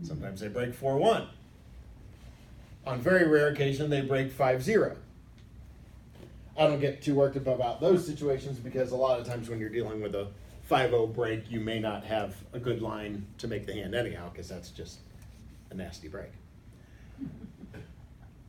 Sometimes they break 4-1. On very rare occasion, they break 5-0. I don't get too worked up about those situations because a lot of times when you're dealing with a 5-0 break, you may not have a good line to make the hand anyhow, because that's just a nasty break.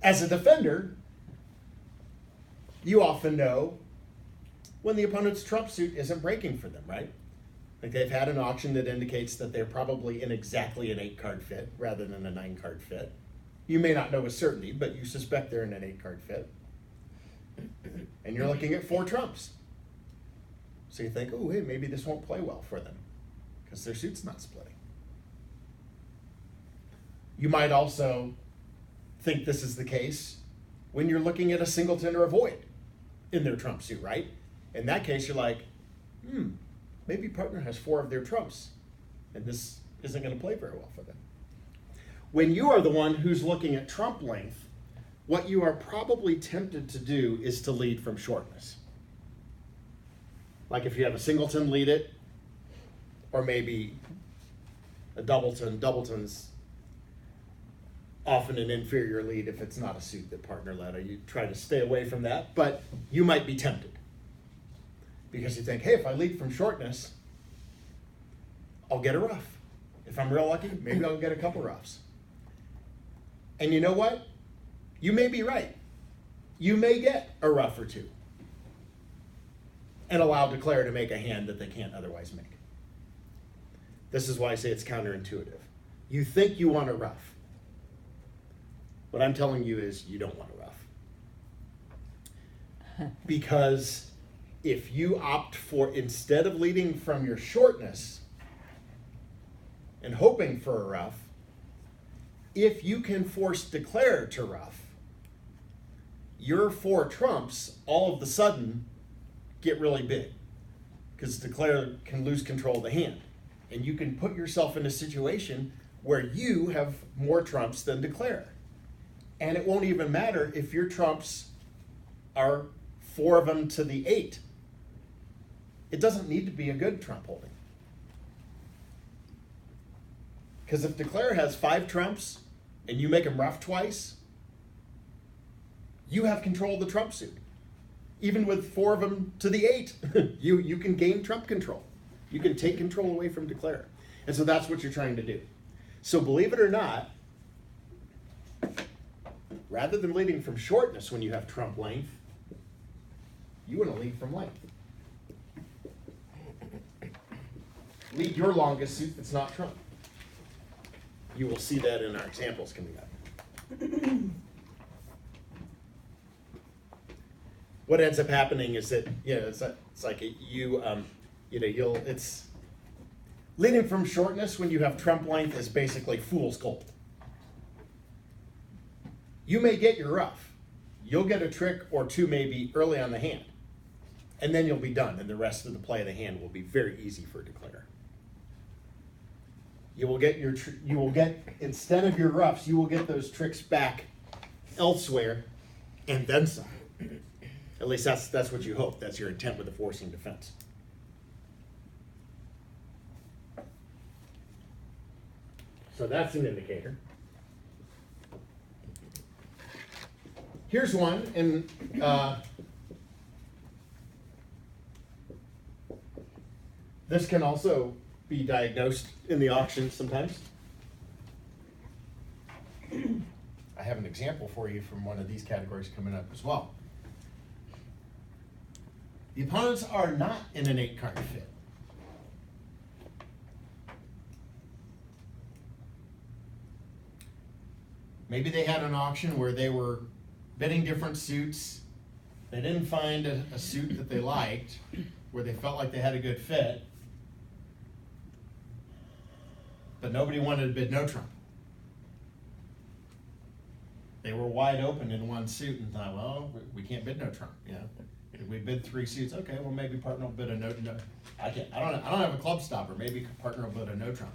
As a defender, you often know when the opponent's trump suit isn't breaking for them, right? Like they've had an auction that indicates that they're probably in exactly an 8-card fit rather than a 9-card fit. You may not know with certainty, but you suspect they're in an 8-card fit. And you're looking at 4 trumps. So you think, oh, hey, maybe this won't play well for them because their suit's not splitting. You might also think this is the case when you're looking at a singleton or a void in their trump suit, right? In that case, you're like, maybe partner has 4 of their trumps, and this isn't going to play very well for them. When you are the one who's looking at trump length, what you are probably tempted to do is to lead from shortness. Like if you have a singleton, lead it, or maybe a doubleton. Doubleton's often an inferior lead if it's not a suit that partner led. You try to stay away from that, but you might be tempted because you think, hey, if I lead from shortness, I'll get a rough. If I'm real lucky, maybe I'll get a couple roughs. And you know what? You may be right. You may get a rough or 2 and allow declare to make a hand that they can't otherwise make. This is why I say it's counterintuitive. You think you want a rough. What I'm telling you is you don't want a rough. Because if you opt for, instead of leading from your shortness and hoping for a rough, if you can force declare to rough, your 4 trumps all of a sudden get really big because declare can lose control of the hand. And you can put yourself in a situation where you have more trumps than declare. And it won't even matter if your trumps are 4 of them to the 8. It doesn't need to be a good trump holding. Because if declare has 5 trumps and you make him rough twice, you have control of the trump suit. Even with 4 of them to the 8, you can gain trump control. You can take control away from declare. And so that's what you're trying to do. So believe it or not, rather than leading from shortness when you have trump length, you want to lead from length. Lead your longest suit that's not trump. You will see that in our examples coming up. What ends up happening is that it's like it's leading from shortness when you have trump length is basically fool's gold. You may get your rough. You'll get a trick or 2 maybe early on the hand, and then you'll be done, and the rest of the play of the hand will be very easy for declare. You will get instead of your roughs, you will get those tricks back elsewhere, and then some. At least that's what you hope. That's your intent with the forcing defense. So that's an indicator. Here's one, and this can also be diagnosed in the auction sometimes. I have an example for you from one of these categories coming up as well. The opponents are not in an 8-card fit. Maybe they had an auction where they were bidding different suits. They didn't find a suit that they liked, where they felt like they had a good fit, but nobody wanted to bid no trump. They were wide open in one suit and thought, well, we can't bid no trump. We bid 3 suits. Okay, well maybe partner will bid a no. I don't have a club stopper. Maybe partner will bid a no trump.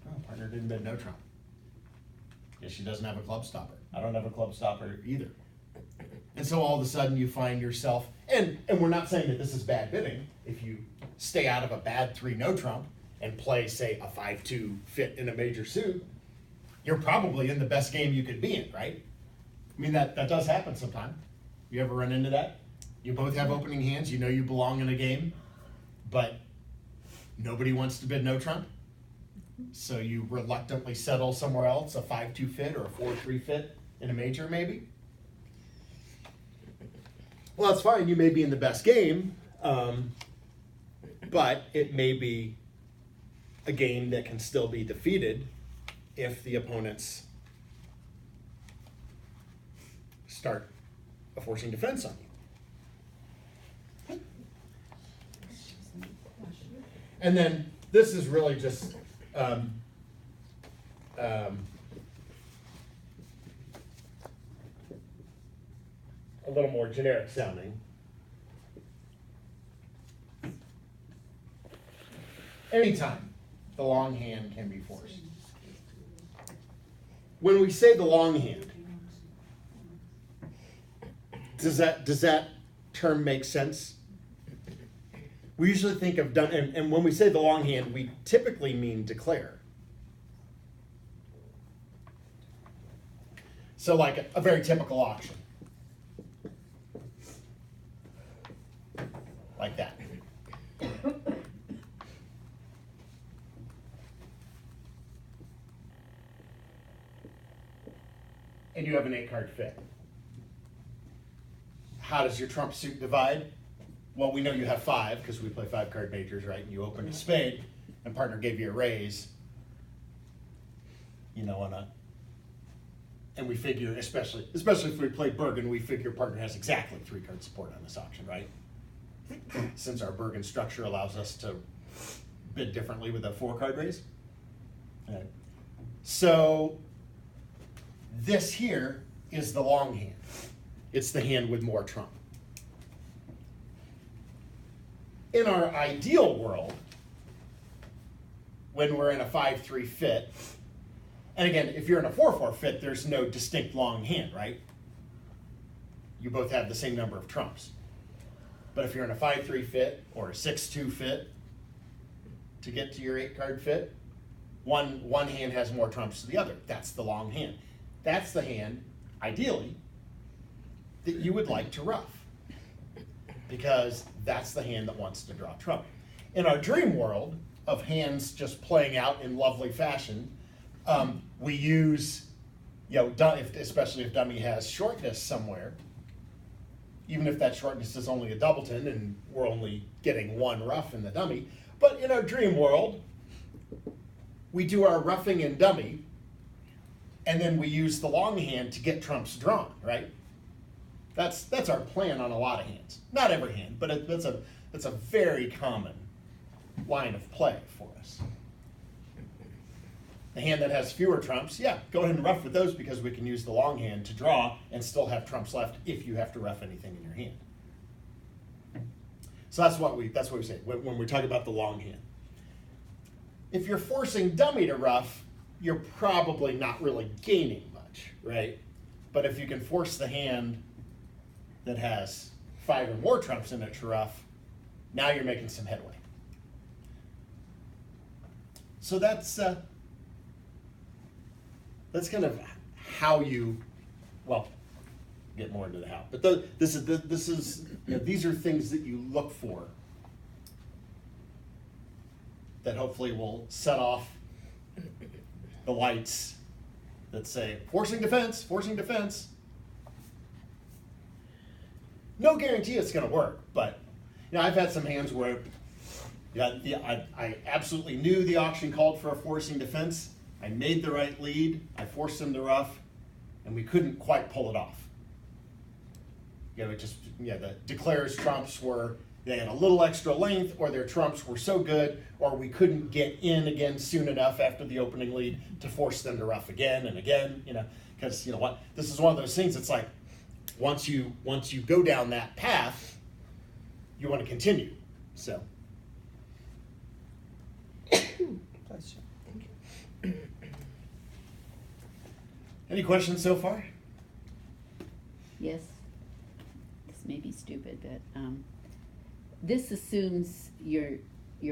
Oh, partner didn't bid no trump. Guess she doesn't have a club stopper. I don't have a club stopper either. And so all of a sudden you find yourself, and we're not saying that this is bad bidding. If you stay out of a bad 3 no trump and play, say, a 5-2 fit in a major suit, you're probably in the best game you could be in, right? I mean, that does happen sometime. You ever run into that? You both have opening hands, you know you belong in a game, but nobody wants to bid no trump. So you reluctantly settle somewhere else, a 5-2 fit or a 4-3 fit in a major maybe. Well, that's fine, you may be in the best game, but it may be a game that can still be defeated if the opponents start a forcing defense on you. And then this is really just a little more generic sounding. Anytime the long hand can be forced. When we say the long hand, does that term make sense? We usually think of done, and when we say the long hand, we typically mean declare. So like a very typical auction. Like that. And you have an 8-card fit. How does your trump suit divide? Well, we know you have 5 because we play 5-card majors, right? And you opened a spade, and partner gave you a raise. You know, and we figure, especially if we play Bergen, we figure partner has exactly 3-card support on this auction, right? Since our Bergen structure allows us to bid differently with a 4-card raise. Right. So this here is the long hand. It's the hand with more trump. In our ideal world, when we're in a 5-3 fit, and again, if you're in a 4-4 fit, there's no distinct long hand, right? You both have the same number of trumps. But if you're in a 5-3 fit or a 6-2 fit, to get to your 8-card fit, one hand has more trumps than the other. That's the long hand. That's the hand, ideally, that you would like to rough, because that's the hand that wants to draw trump. In our dream world of hands just playing out in lovely fashion, we use, especially if dummy has shortness somewhere, even if that shortness is only a doubleton and we're only getting 1 rough in the dummy. But in our dream world, we do our roughing in dummy, and then we use the long hand to get trumps drawn, right? That's our plan on a lot of hands. Not every hand, but that's a very common line of play for us. The hand that has fewer trumps, yeah, go ahead and rough with those because we can use the long hand to draw and still have trumps left if you have to rough anything in your hand. So that's what we say when we talk about the long hand. If you're forcing dummy to rough, you're probably not really gaining much, right? But if you can force the hand that has 5 or more trumps in it to rough, now you're making some headway. So that's kind of how you, well, get more into the how. But these are things that you look for that hopefully will set off the lights that say forcing defense, forcing defense. No guarantee it's going to work, but I've had some hands where I absolutely knew the auction called for a forcing defense. I made the right lead, I forced them to rough, and we couldn't quite pull it off. The declares trumps were, they had a little extra length, or their trumps were so good, or we couldn't get in again soon enough after the opening lead to force them to rough again and again, because this is one of those things. It's like once you go down that path, you want to continue. So. Any questions so far? Yes. This may be stupid, but this assumes your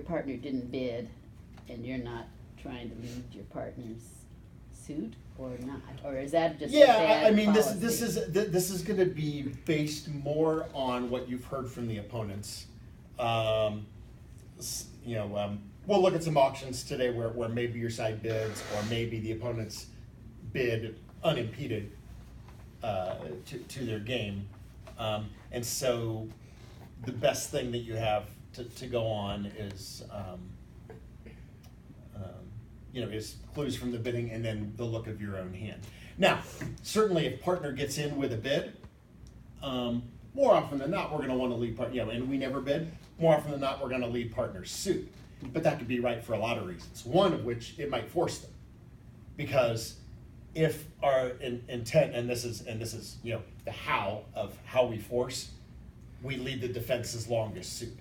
partner didn't bid, and you're not trying to lead your partner's suit or not? Or is that just a Yeah, bad I mean, this policy? is going to be based more on what you've heard from the opponents. We'll look at some auctions today where maybe your side bids or maybe the opponents bid unimpeded to their game, and so the best thing that you have to go on is is clues from the bidding and then the look of your own hand. Now, certainly if partner gets in with a bid, more often than not, we're going to want to lead partner, and we never bid, more often than not, we're going to lead partner's suit. But that could be right for a lot of reasons. One of which, it might force them. Because if our intent, and this is the how of how we force, we lead the defense's longest suit.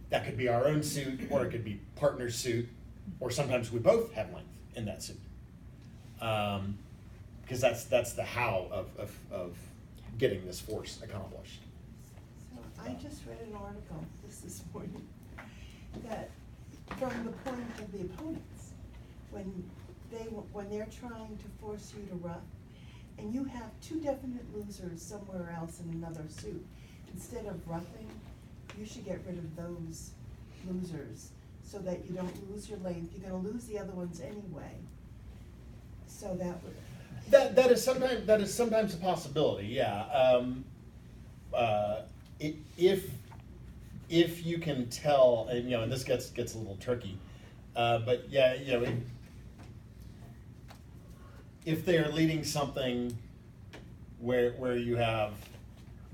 That could be our own suit, or it could be partner's suit, or sometimes we both have length in that suit. Because that's the how of getting this force accomplished. So I just read an article this morning that from the point of the opponents, when they're trying to force you to rough, and you have two definite losers somewhere else in another suit, instead of roughing, you should get rid of those losers so that you don't lose your length. You're going to lose the other ones anyway. So that would. That is sometimes a possibility. Yeah. If you can tell, and this gets a little tricky, but yeah, if they are leading something where you have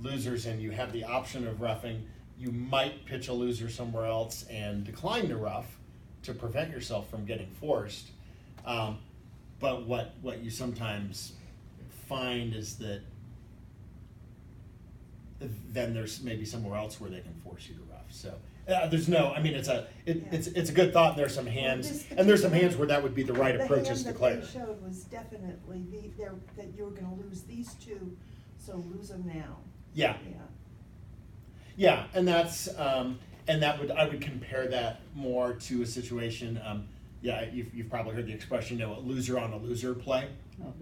losers and you have the option of roughing, you might pitch a loser somewhere else and decline to rough to prevent yourself from getting forced. But what you sometimes find is that then there's maybe somewhere else where they can force you to rough. So there's no, I mean, it's a good thought. And there's some hands, where that would be the right approach as declared. The hand that they showed was definitely that you were going to lose these two, so lose them now. Yeah. Yeah, and that's I would compare that more to a situation. You've probably heard the expression, a loser on a loser play. Oh,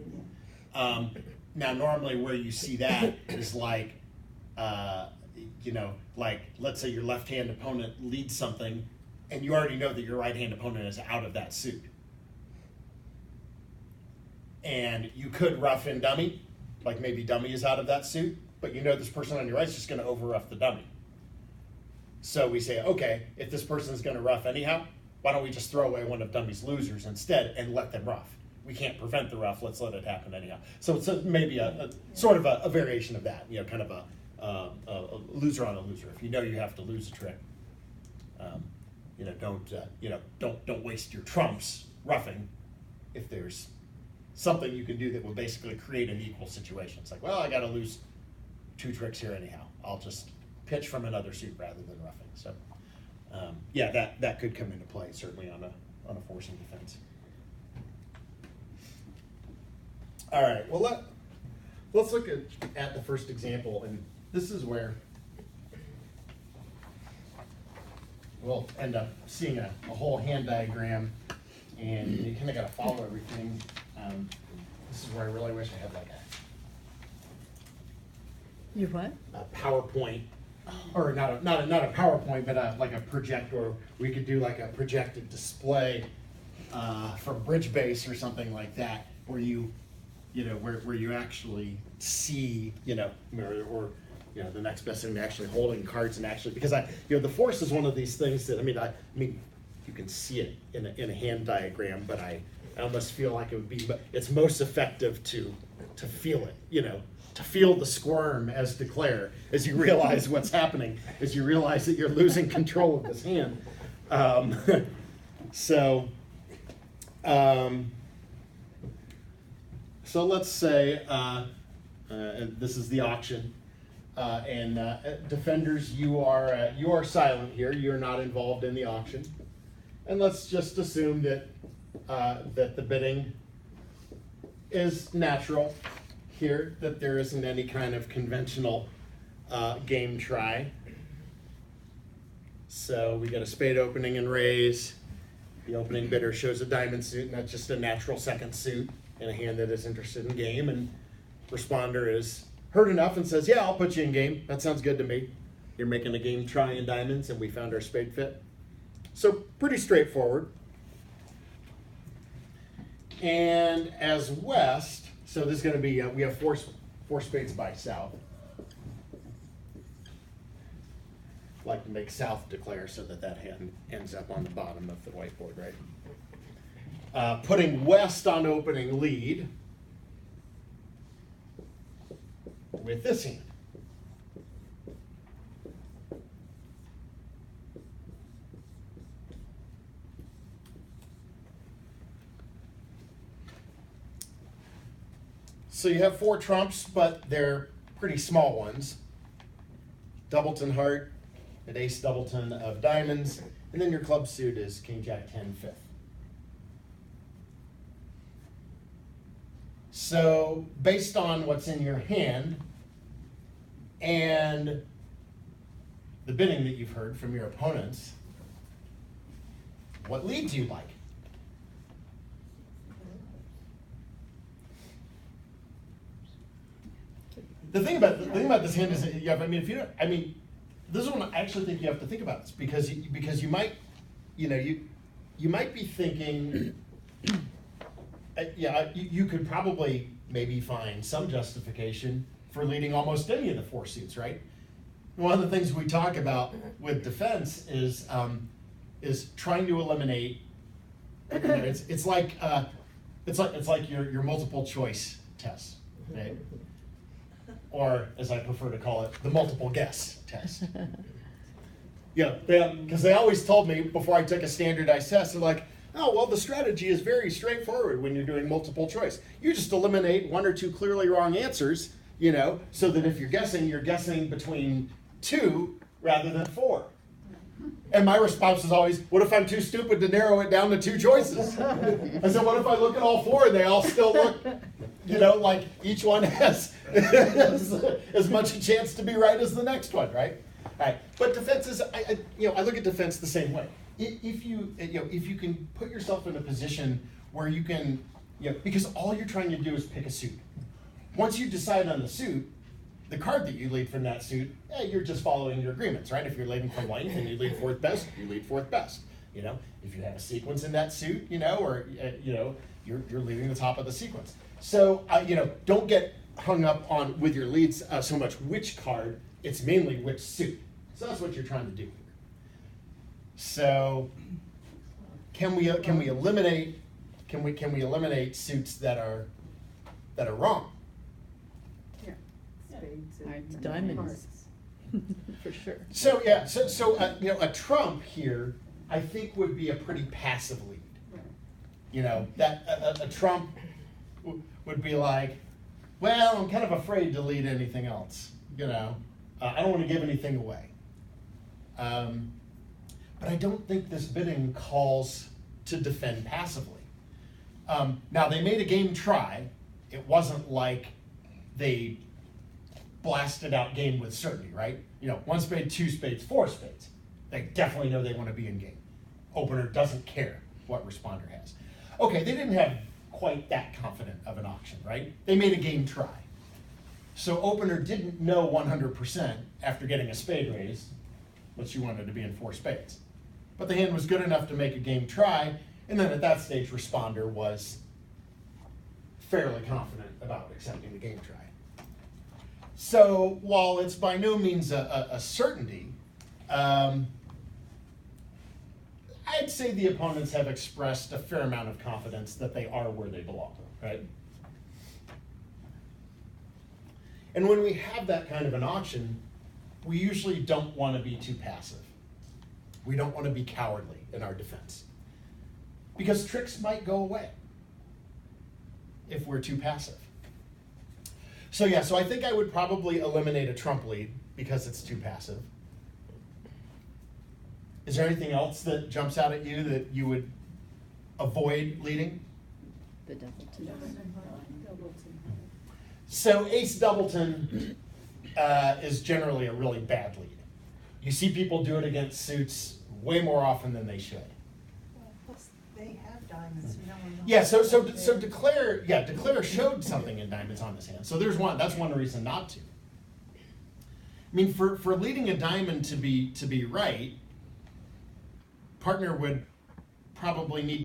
Yeah. Now, normally where you see that is like, let's say your left-hand opponent leads something, and you already know that your right-hand opponent is out of that suit. And you could rough in dummy, like maybe dummy is out of that suit, but this person on your right is just going to over-rough the dummy. So we say, okay, if this person's going to rough anyhow, why don't we just throw away one of dummy's losers instead and let them rough? We can't prevent the rough, let's let it happen anyhow. So it's maybe a sort of a variation of that, kind of a loser on a loser. If you know you have to lose a trick, don't waste your trumps roughing if there's something you can do that will basically create an equal situation. It's like, well, I got to lose 2 tricks here anyhow. I'll just pitch from another suit rather than roughing. So, that could come into play certainly on a forcing defense. All right. Well, let's look at the first example, and this is where we'll end up seeing a whole hand diagram, and you kind of got to follow everything. This is where I really wish I had like You what? a PowerPoint, or not a PowerPoint, but like a projector. We could do like a projected display from Bridge Base or something like that, where where you actually see, or the next best thing to actually holding cards and actually, because the force is one of these things that I mean you can see it in a hand diagram, but I almost feel like it would be, but it's most effective to feel it, to feel the squirm as declare, as you realize what's happening, as you realize that you're losing control of this hand. So let's say this is the auction, and defenders, you are silent here. You're not involved in the auction, and let's just assume that the bidding is natural here, that there isn't any kind of conventional game try. So we get a spade opening and raise, The opening bidder shows a diamond suit, and that's just a natural second suit in a hand that is interested in game. And responder is heard enough and says, yeah, I'll put you in game. That sounds good to me. You're making a game try in diamonds, and we found our spade fit. So pretty straightforward. And as West, so this is going to be, we have four spades by South. Like to make South declare so that that hand ends up on the bottom of the whiteboard, right? Putting West on opening lead with this hand. So you have 4 trumps, but they're pretty small ones. Doubleton heart, an ace doubleton of diamonds, and then your club suit is king, jack, 10, 5th. So based on what's in your hand and the bidding that you've heard from your opponents, what lead do you like? The thing about this hand is that you have, I mean, if you don't, I mean, this is one I actually think you have to think about this because you might, you might be thinking, you could probably maybe find some justification for leading almost any of the 4 suits, right? One of the things we talk about with defense is trying to eliminate. It's like your multiple choice test, right? Or, as I prefer to call it, the multiple guess test. Yeah, because they always told me before I took a standardized test, they're like, oh, well, the strategy is very straightforward when you're doing multiple choice. You just eliminate 1 or 2 clearly wrong answers, so that if you're guessing between 2 rather than 4. And my response is always, what if I'm too stupid to narrow it down to 2 choices? I said, what if I look at all 4 and they all still look, like each one has as much a chance to be right as the next one, right? All right. But defense is, I look at defense the same way. If you can put yourself in a position where you can, because all you're trying to do is pick a suit. Once you decide on the suit, the card that you lead from that suit, you're just following your agreements, right? If you're leading from length and you lead 4th best, you lead 4th best. If you have a sequence in that suit, or you're leading the top of the sequence. So don't get hung up on with your leads so much which card. It's mainly which suit. So that's what you're trying to do here. So can we eliminate suits that are wrong? Spades and Hearts, diamonds, for sure. So a trump here, I think, would be a pretty passive lead. That a trump would be like, well, I'm kind of afraid to lead anything else. I don't want to give anything away. But I don't think this bidding calls to defend passively. Now, they made a game try. It wasn't like they blasted out game with certainty, right? 1 spade, 2 spades, 4 spades. They definitely know they want to be in game. Opener doesn't care what responder has. Okay, they didn't have quite that confident of an auction, right? They made a game try. So opener didn't know 100% after getting a spade raise, but she wanted to be in 4 spades. But the hand was good enough to make a game try, and then at that stage, responder was fairly confident about accepting the game try. So while it's by no means a certainty, I'd say the opponents have expressed a fair amount of confidence that they are where they belong, right? And when we have that kind of an auction, we usually don't want to be too passive. We don't want to be cowardly in our defense. Because tricks might go away if we're too passive. So I think I would probably eliminate a trump lead because it's too passive. Is there anything else that jumps out at you that you would avoid leading? The doubleton. So ace doubleton is generally a really bad lead. You see people do it against suits way more often than they should. diamonds, you don't want to. Yeah, so declare showed something in diamonds on his hand. So that's one reason not to. I mean, for leading a diamond to be right, partner would probably need